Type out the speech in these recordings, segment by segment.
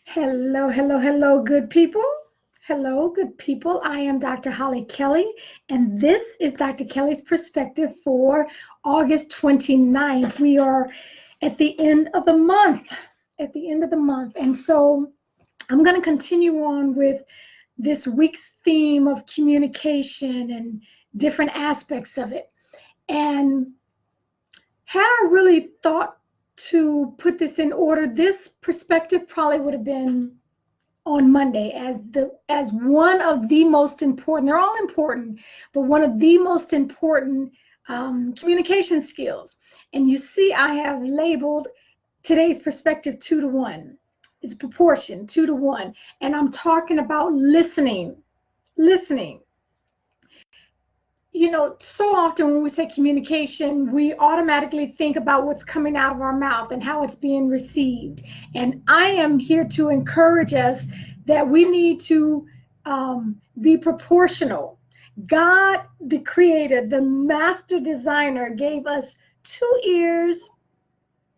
Hello, hello, hello, good people. Hello, good people. I am Dr. Hollie Kelly, and this is Dr. Kelly's perspective for August 29th. We are at the end of the month, And so I'm going to continue on with this week's theme of communication and different aspects of it. And had I really thought to put this in order, this perspective probably would have been on Monday as one of the most important. They're all important, but one of the most important communication skills. And you see, I have labeled today's perspective 2-to-1. It's proportion 2-to-1, and I'm talking about listening. Listening. You know, so often when we say communication, we automatically think about what's coming out of our mouth and how it's being received. And I am here to encourage us that we need to be proportional. God, the creator, the master designer, gave us 2 ears,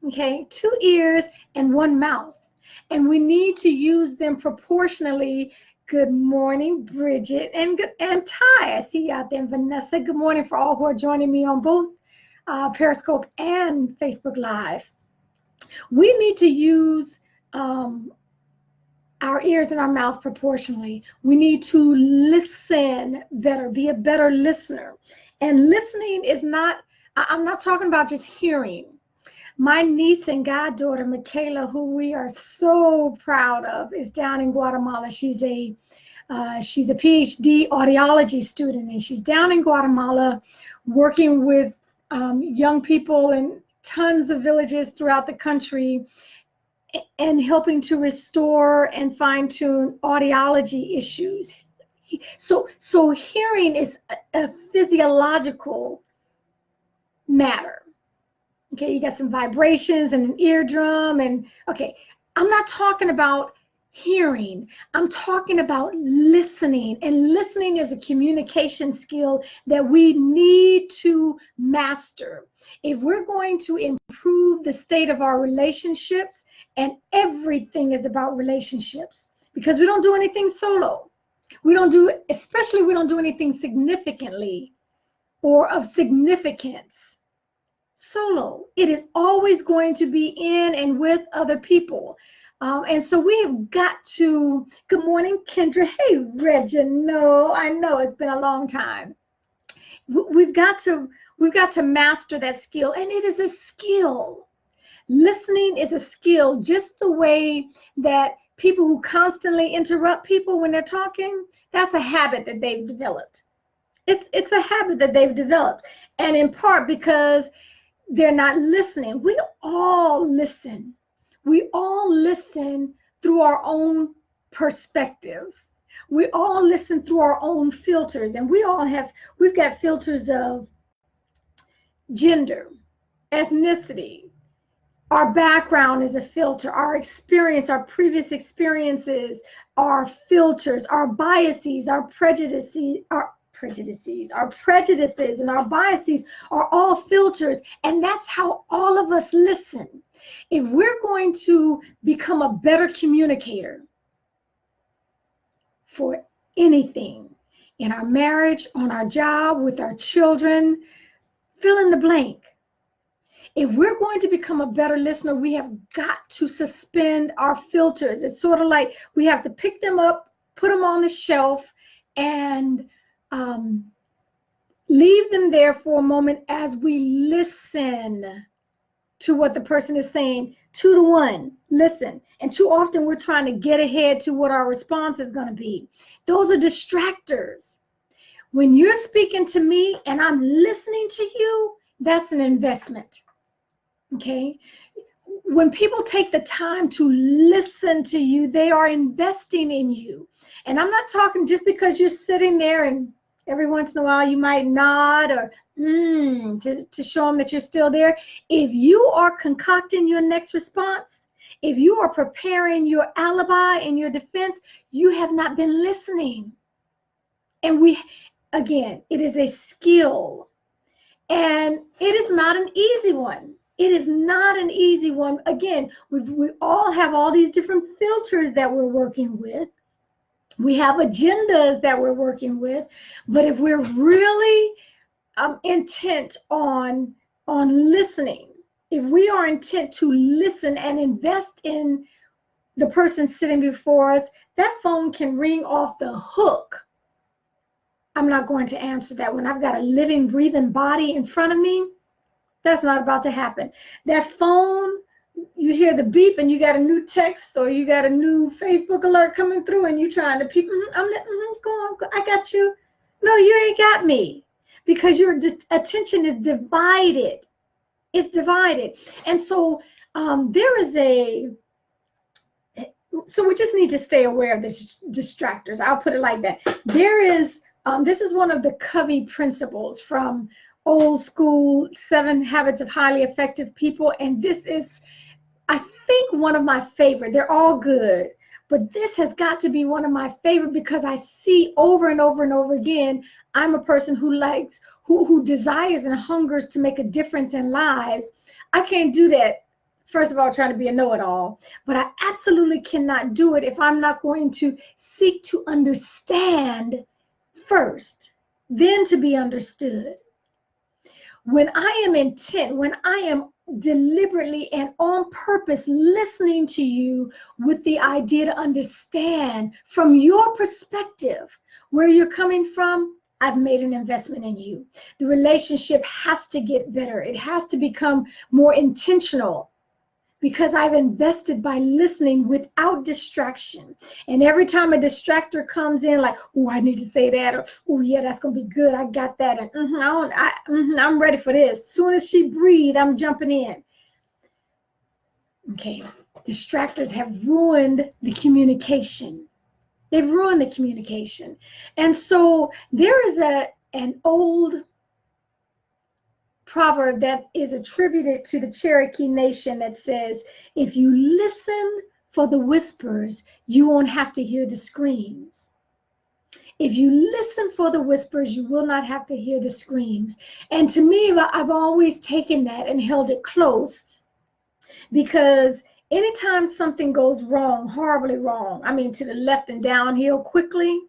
okay, 2 ears and one mouth. And we need to use them proportionally. Good morning, Bridget and Ty. I see you out there. And Vanessa, good morning for all who are joining me on both Periscope and Facebook Live. We need to use our ears and our mouth proportionally. We need to listen better, be a better listener. And listening is not, I'm not talking about just hearing. My niece and goddaughter, Michaela, who we are so proud of, is down in Guatemala. She's a PhD audiology student, and she's down in Guatemala working with young people in tons of villages throughout the country and helping to restore and fine-tune audiology issues. So hearing is a physiological matter. Okay, you got some vibrations and an eardrum, and okay, I'm not talking about hearing. I'm talking about listening, and listening is a communication skill that we need to master. If we're going to improve the state of our relationships, and everything is about relationships, because we don't do anything solo. We don't do anything significantly or of significance solo. It is always going to be in and with other people. And so we have got to, good morning, Kendra. Hey, Reginald. I know it's been a long time. We've got to master that skill, and it is a skill. Listening is a skill, just the way that people who constantly interrupt people when they're talking, that's a habit that they've developed. It's a habit that they've developed, and in part because they're not listening. We all listen. We all listen through our own perspectives. We all listen through our own filters, and we've got filters of gender, ethnicity. Our background is a filter. Our experience, our previous experiences are filters. Our biases, our prejudices, and our biases are all filters, and that's how all of us listen. If we're going to become a better communicator for anything, in our marriage, on our job, with our children, fill in the blank. If we're going to become a better listener, we have got to suspend our filters. It's sort of like we have to pick them up, put them on the shelf, and leave them there for a moment as we listen to what the person is saying. 2-to-1, listen. And too often we're trying to get ahead to what our response is going to be. Those are distractors. When you're speaking to me and I'm listening to you, that's an investment. Okay? When people take the time to listen to you, they are investing in you. And I'm not talking just because you're sitting there and every once in a while you might nod or to show them that you're still there. If you are concocting your next response, if you are preparing your alibi and your defense, you have not been listening. And again, it is a skill. And it is not an easy one. It is not an easy one. Again, we all have all these different filters that we're working with. We have agendas that we're working with. But if we're really intent on listening, if we are intent to listen and invest in the person sitting before us, that phone can ring off the hook. I'm not going to answer that. When I've got a living, breathing body in front of me, that's not about to happen. That phone, you hear the beep and you got a new text or you got a new Facebook alert coming through and you trying to peep, go on, I got you. No, you ain't got me, because your attention is divided. It's divided. And so so we just need to stay aware of the distractors. I'll put it like that. This is one of the Covey principles from old school 7 Habits of Highly Effective People. And this is, I think, one of my favorite. They're all good, but this has got to be one of my favorite because I see over and over and over again, I'm a person who desires and hungers to make a difference in lives. I can't do that, first of all, trying to be a know-it-all, but I absolutely cannot do it if I'm not going to seek to understand first, then to be understood. When I am intent, when I am deliberately and on purpose listening to you with the idea to understand from your perspective where you're coming from, I've made an investment in you. The relationship has to get better. It has to become more intentional because I've invested by listening without distraction. And every time a distractor comes in, like, oh, I need to say that, or oh, yeah, that's going to be good. I got that. And I'm ready for this. As soon as she breathes, I'm jumping in. Okay, distractors have ruined the communication. They've ruined the communication. And so there is an old proverb that is attributed to the Cherokee Nation that says, if you listen for the whispers, you won't have to hear the screams. If you listen for the whispers, you will not have to hear the screams. And to me, I've always taken that and held it close, because anytime something goes wrong, horribly wrong, I mean to the left and downhill quickly,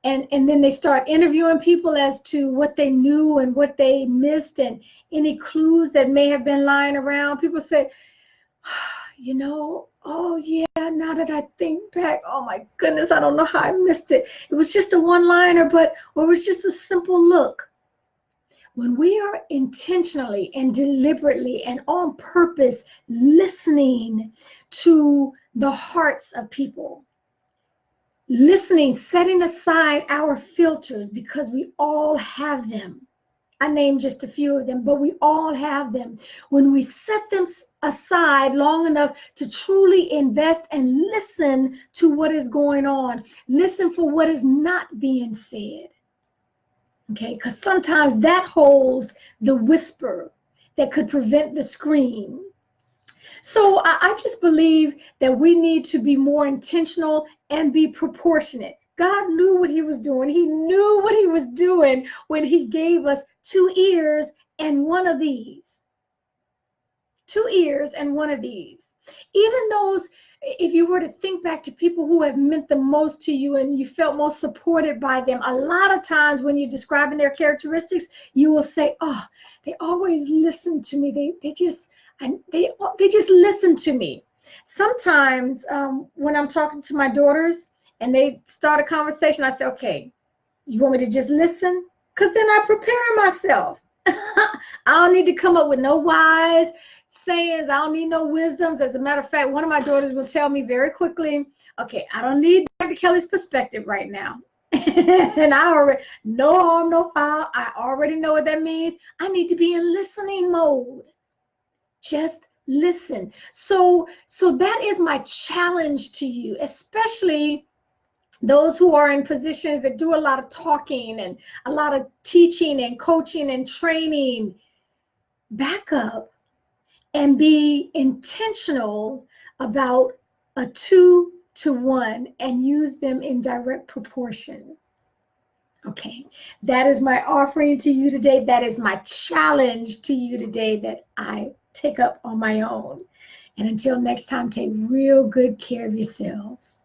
and then they start interviewing people as to what they knew and what they missed and any clues that may have been lying around. People say, oh yeah, now that I think back, oh my goodness, I don't know how I missed it. It was just a one-liner, or it was just a simple look. When we are intentionally and deliberately and on purpose listening to the hearts of people, listening, setting aside our filters, because we all have them. I named just a few of them, but we all have them. When we set them aside long enough to truly invest and listen to what is going on, listen for what is not being said. Okay, because sometimes that holds the whisper that could prevent the scream. So I just believe that we need to be more intentional and be proportionate. God knew what he was doing. He knew what he was doing when he gave us 2 ears and one of these. 2 ears and one of these. Even those, if you were to think back to people who have meant the most to you and you felt most supported by them, a lot of times when you're describing their characteristics, you will say, oh, they always listen to me. They just listen to me. Sometimes when I'm talking to my daughters and they start a conversation, I say, okay, you want me to just listen? Because then I'm preparing myself. I don't need to come up with no wise sayings. I don't need no wisdoms. As a matter of fact, one of my daughters will tell me very quickly, okay, I don't need Dr. Kelly's perspective right now. And I already, no harm, no foul. I already know what that means. I need to be in listening mode. Just listen. So that is my challenge to you, especially those who are in positions that do a lot of talking and a lot of teaching and coaching and training. Back up and be intentional about a 2 to 1 and use them in direct proportion. Okay, that is my offering to you today. That is my challenge to you today that I take up on my own. And until next time, take real good care of yourselves.